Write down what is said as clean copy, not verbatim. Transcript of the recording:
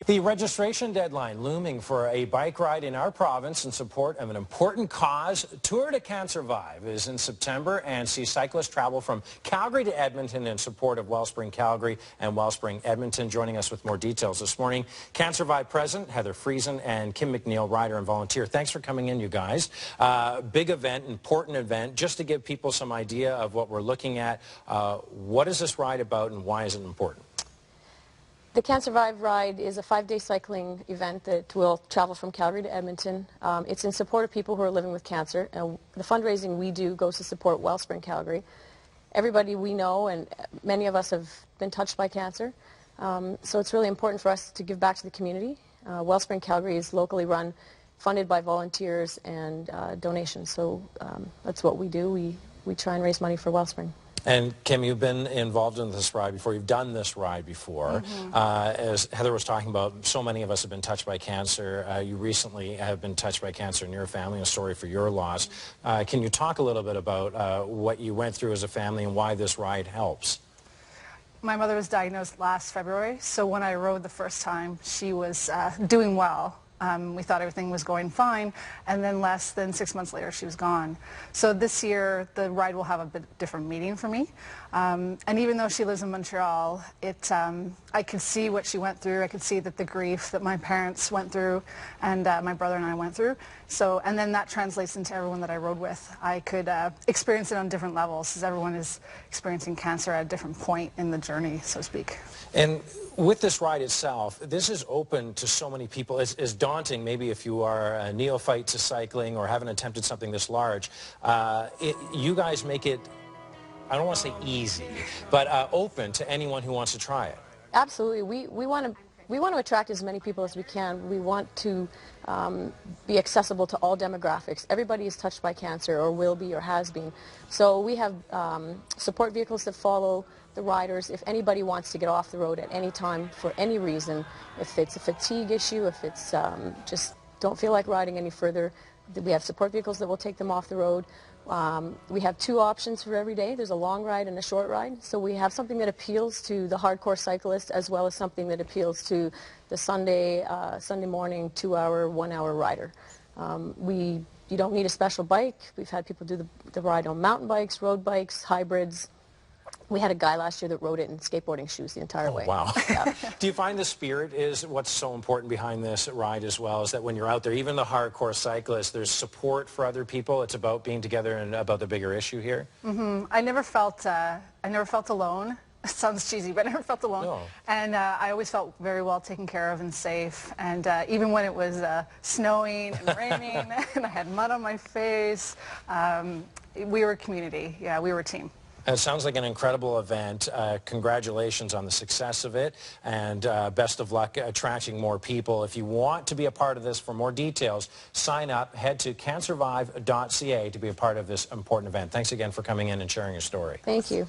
The registration deadline looming for a bike ride in our province in support of an important cause. Tour de Cancervive is in September and sees cyclists travel from Calgary to Edmonton in support of Wellspring Calgary and Wellspring Edmonton. Joining us with more details this morning, Cancervive President Heather Friesen and Kim McNeil, rider and volunteer. Thanks for coming in, you guys. Big event, important event. Just to give people some idea of what we're looking at, what is this ride about and why is it important? The Cancervive ride is a 5-day cycling event that will travel from Calgary to Edmonton. It's in support of people who are living with cancer. The fundraising we do goes to support Wellspring Calgary. Everybody we know and many of us have been touched by cancer, so it's really important for us to give back to the community. Wellspring Calgary is locally run, funded by volunteers and donations, so that's what we do. We try and raise money for Wellspring. And Kim, you've been involved in this ride before. You've done this ride before. As Heather was talking about, so many of us have been touched by cancer. You recently have been touched by cancer in your family, a story for your loss. Can you talk a little bit about what you went through as a family and why this ride helps? My mother was diagnosed last February, so when I rode the first time, she was doing well. We thought everything was going fine, and then less than 6 months later she was gone. So this year the ride will have a bit different meaning for me. And even though she lives in Montreal, I could see what she went through. I could see that the grief that my parents went through and my brother and I went through. So, and then that translates into everyone that I rode with. I could experience it on different levels, as everyone is experiencing cancer at a different point in the journey, so to speak. And with this ride itself, this is open to so many people. It's daunting, maybe if you are a neophyte to cycling or haven't attempted something this large. You guys make it, I don't want to say easy, but open to anyone who wants to try it. Absolutely. We want to attract as many people as we can. We want to be accessible to all demographics. Everybody is touched by cancer or will be or has been. So we have support vehicles that follow the riders. If anybody wants to get off the road at any time for any reason, if it's a fatigue issue, if it's just don't feel like riding any further, we have support vehicles that will take them off the road. We have 2 options for every day. There's a long ride and a short ride. So we have something that appeals to the hardcore cyclist as well as something that appeals to the Sunday morning 2-hour, 1-hour rider. You don't need a special bike. We've had people do the ride on mountain bikes, road bikes, hybrids. We had a guy last year that rode it in skateboarding shoes the entire way. Wow. Yeah. Do you find the spirit is what's so important behind this ride as well, is that when you're out there, even the hardcore cyclists, there's support for other people? It's about being together and about the bigger issue here? I never felt alone. It sounds cheesy, but I never felt alone. No. And I always felt very well taken care of and safe. And even when it was snowing and raining and I had mud on my face, we were a community. Yeah, we were a team. It sounds like an incredible event. Congratulations on the success of it, and best of luck attracting more people. If you want to be a part of this, for more details, sign up. Head to cancervive.ca to be a part of this important event. Thanks again for coming in and sharing your story. Thank you.